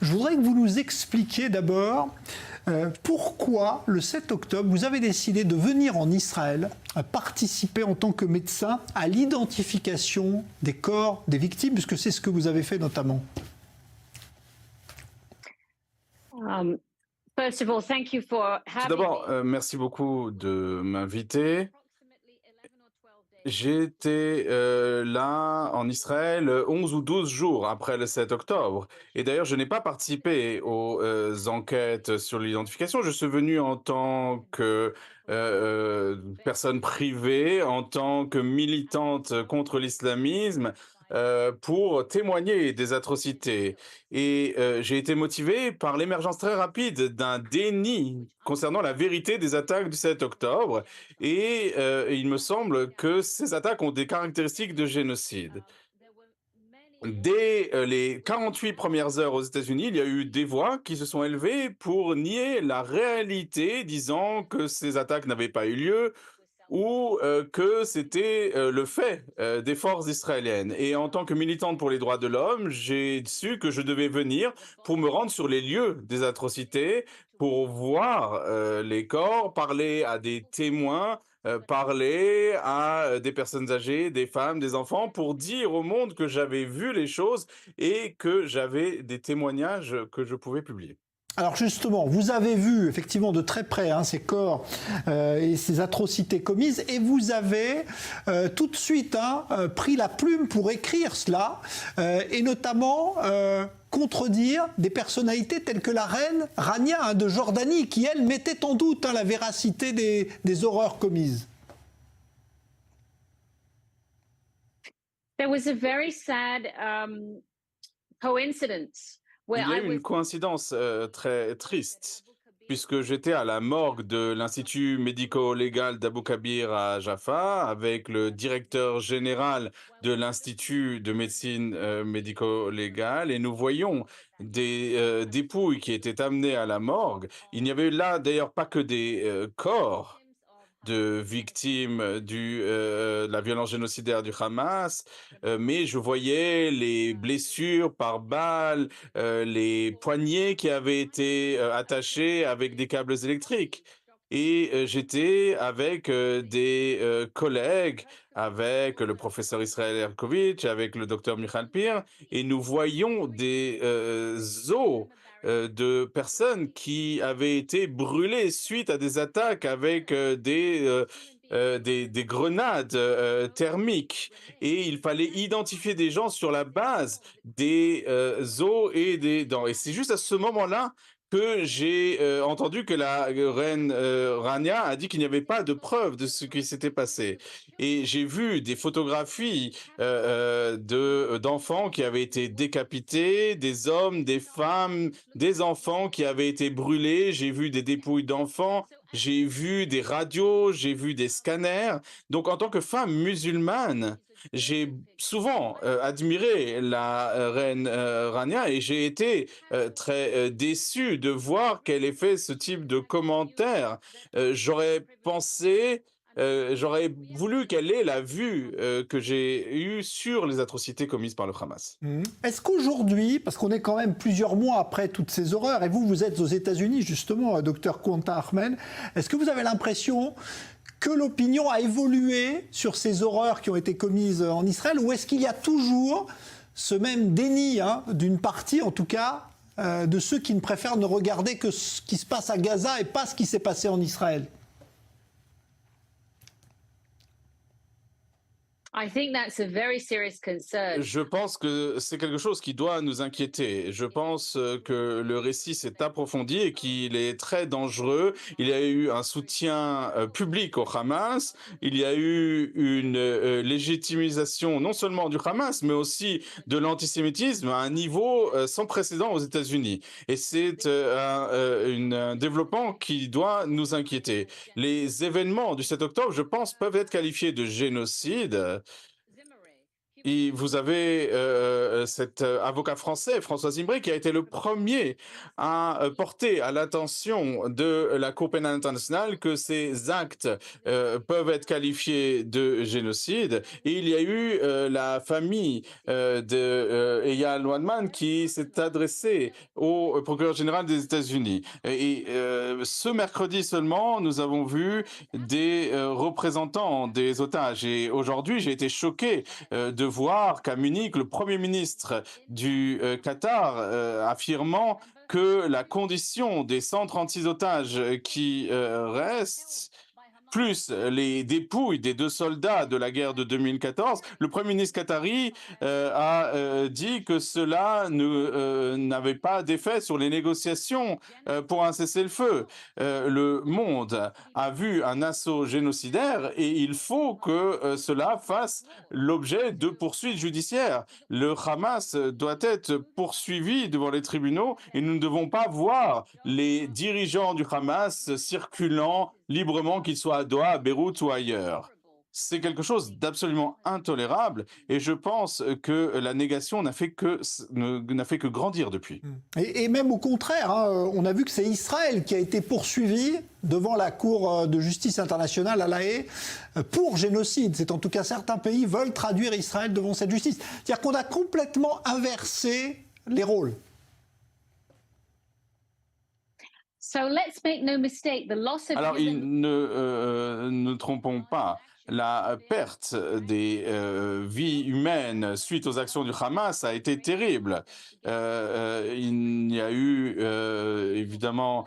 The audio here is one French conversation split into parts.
Je voudrais que vous nous expliquiez d'abord pourquoi le 7 octobre, vous avez décidé de venir en Israël participer en tant que médecin à l'identification des corps des victimes, puisque c'est ce que vous avez fait notamment. Tout d'abord, merci beaucoup de m'inviter. J'ai été là en Israël 11 ou 12 jours après le 7 octobre. Et d'ailleurs, je n'ai pas participé aux enquêtes sur l'identification. Je suis venu en tant que personne privée, en tant que militante contre l'islamisme, pour témoigner des atrocités. Et j'ai été motivé par l'émergence très rapide d'un déni concernant la vérité des attaques du 7 octobre. Et il me semble que ces attaques ont des caractéristiques de génocide. Dès les 48 premières heures aux États-Unis, il y a eu des voix qui se sont élevées pour nier la réalité, disant que ces attaques n'avaient pas eu lieu ou que c'était le fait des forces israéliennes. Et en tant que militante pour les droits de l'homme, j'ai su que je devais venir pour me rendre sur les lieux des atrocités, pour voir les corps, parler à des témoins, parler à des personnes âgées, des femmes, des enfants, pour dire au monde que j'avais vu les choses et que j'avais des témoignages que je pouvais publier. Alors justement, vous avez vu effectivement de très près ces corps et ces atrocités commises, et vous avez tout de suite pris la plume pour écrire cela, et notamment contredire des personnalités telles que la reine Rania de Jordanie, qui elle mettait en doute la véracité des horreurs commises. There was a very sad coincidence. Il y a eu une coïncidence très triste, puisque j'étais à la morgue de l'Institut médico-légal d'Abou Kabir à Jaffa, avec le directeur général de l'Institut de médecine médico-légale, et nous voyions des dépouilles qui étaient amenées à la morgue. Il n'y avait là d'ailleurs pas que des corps de victimes de la violence génocidaire du Hamas, mais je voyais les blessures par balles, les poignets qui avaient été attachés avec des câbles électriques. Et j'étais avec des collègues, avec le professeur Israël Erkovitch, avec le docteur Michal Pir, et nous voyions des os de personnes qui avaient été brûlées suite à des attaques avec des grenades thermiques. Et il fallait identifier des gens sur la base des os et des dents. Et c'est juste à ce moment-là que j'ai entendu que la reine Rania a dit qu'il n'y avait pas de preuve de ce qui s'était passé. Et j'ai vu des photographies d'enfants qui avaient été décapités, des hommes, des femmes, des enfants qui avaient été brûlés. J'ai vu des dépouilles d'enfants, j'ai vu des radios, j'ai vu des scanners. Donc, en tant que femme musulmane, j'ai souvent admiré la reine Rania, et j'ai été très déçu de voir qu'elle ait fait ce type de commentaires. J'aurais voulu qu'elle ait la vue que j'ai eue sur les atrocités commises par le Hamas. Est-ce qu'aujourd'hui, parce qu'on est quand même plusieurs mois après toutes ces horreurs, et vous êtes aux États-Unis justement, docteur Quentin Ahmed, est-ce que vous avez l'impression que l'opinion a évolué sur ces horreurs qui ont été commises en Israël, ou est-ce qu'il y a toujours ce même déni d'une partie, en tout cas, de ceux qui ne préfèrent ne regarder que ce qui se passe à Gaza et pas ce qui s'est passé en Israël? Je pense que c'est quelque chose qui doit nous inquiéter. Je pense que le récit s'est approfondi et qu'il est très dangereux. Il y a eu un soutien public au Hamas. Il y a eu une légitimisation non seulement du Hamas, mais aussi de l'antisémitisme à un niveau sans précédent aux États-Unis. Et c'est un développement qui doit nous inquiéter. Les événements du 7 octobre, je pense, peuvent être qualifiés de génocide. Et vous avez cet avocat français, François Zimbré, qui a été le premier à porter à l'attention de la Cour pénale internationale que ces actes peuvent être qualifiés de génocide. Et il y a eu la famille de Eyal Weinman qui s'est adressée au procureur général des États-Unis. Et ce mercredi seulement, nous avons vu des représentants des otages. Et aujourd'hui, j'ai été choqué de voir qu'à Munich, le Premier ministre du Qatar affirmant que la condition des 136 otages qui restent, plus les dépouilles des 2 soldats de la guerre de 2014, le Premier ministre qatari a dit que cela n'avait pas d'effet sur les négociations pour un cessez-le-feu. Le monde a vu un assaut génocidaire et il faut que cela fasse l'objet de poursuites judiciaires. Le Hamas doit être poursuivi devant les tribunaux et nous ne devons pas voir les dirigeants du Hamas circulant librement, qu'ils soient à Doha, à Beyrouth ou ailleurs. C'est quelque chose d'absolument intolérable et je pense que la négation n'a fait que grandir depuis. Et même au contraire, hein, on a vu que c'est Israël qui a été poursuivi devant la Cour de justice internationale à La Haye pour génocide. C'est en tout cas certains pays veulent traduire Israël devant cette justice. C'est-à-dire qu'on a complètement inversé les rôles. So let's make no mistake, the loss of Alors, human ne trompons pas, la perte des vies humaines suite aux actions du Hamas a été terrible. Il y a eu évidemment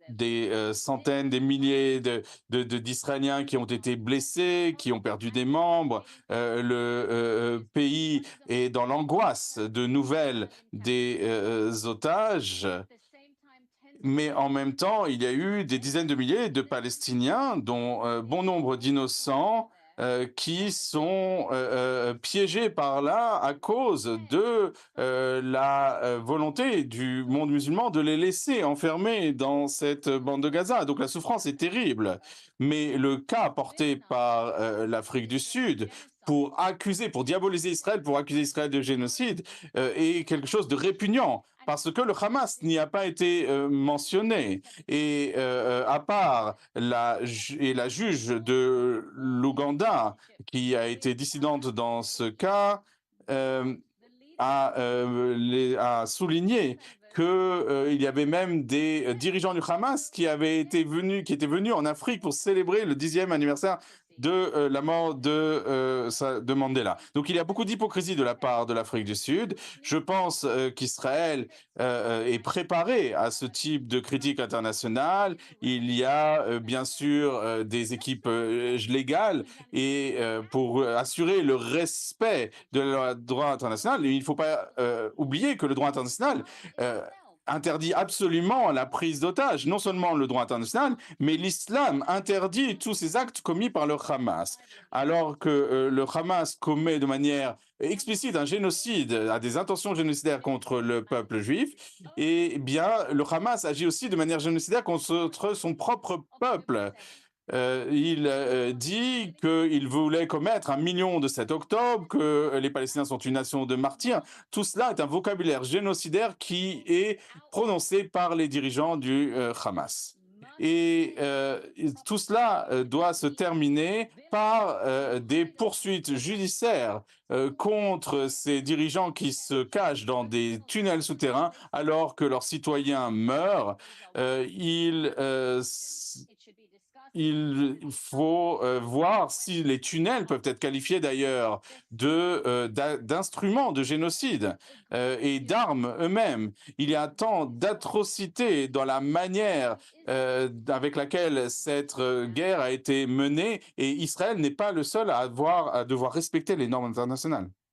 des centaines, des milliers d'Israéliens qui ont été blessés, qui ont perdu des membres. Le pays est dans l'angoisse de nouvelles des otages. Mais en même temps, il y a eu des dizaines de milliers de Palestiniens, dont bon nombre d'innocents, qui sont piégés par là à cause de la volonté du monde musulman de les laisser enfermés dans cette bande de Gaza. Donc la souffrance est terrible. Mais le cas porté par l'Afrique du Sud pour diaboliser Israël, pour accuser Israël de génocide, est quelque chose de répugnant. Parce que le Hamas n'y a pas été mentionné. Et à part la juge de l'Ouganda, qui a été dissidente dans ce cas, a souligné qu'il y avait même des dirigeants du Hamas qui étaient venus en Afrique pour célébrer le 10e anniversaire de la mort de Mandela. Donc il y a beaucoup d'hypocrisie de la part de l'Afrique du Sud. Je pense qu'Israël est préparé à ce type de critique internationale. Il y a bien sûr des équipes légales et pour assurer le respect de le droit international. Et il ne faut pas oublier que le droit international interdit absolument la prise d'otages. Non seulement le droit international, mais l'islam interdit tous ces actes commis par le Hamas. Alors que le Hamas commet de manière explicite un génocide, a des intentions génocidaires contre le peuple juif, et bien le Hamas agit aussi de manière génocidaire contre son propre peuple. Il dit qu'il voulait commettre 1 million de 7 octobre, que les Palestiniens sont une nation de martyrs. Tout cela est un vocabulaire génocidaire qui est prononcé par les dirigeants du Hamas. Et tout cela doit se terminer par des poursuites judiciaires contre ces dirigeants qui se cachent dans des tunnels souterrains alors que leurs citoyens meurent. Il faut voir si les tunnels peuvent être qualifiés d'ailleurs d'instruments de génocide et d'armes eux-mêmes. Il y a tant d'atrocités dans la manière avec laquelle cette guerre a été menée et Israël n'est pas le seul à devoir respecter les normes internationales.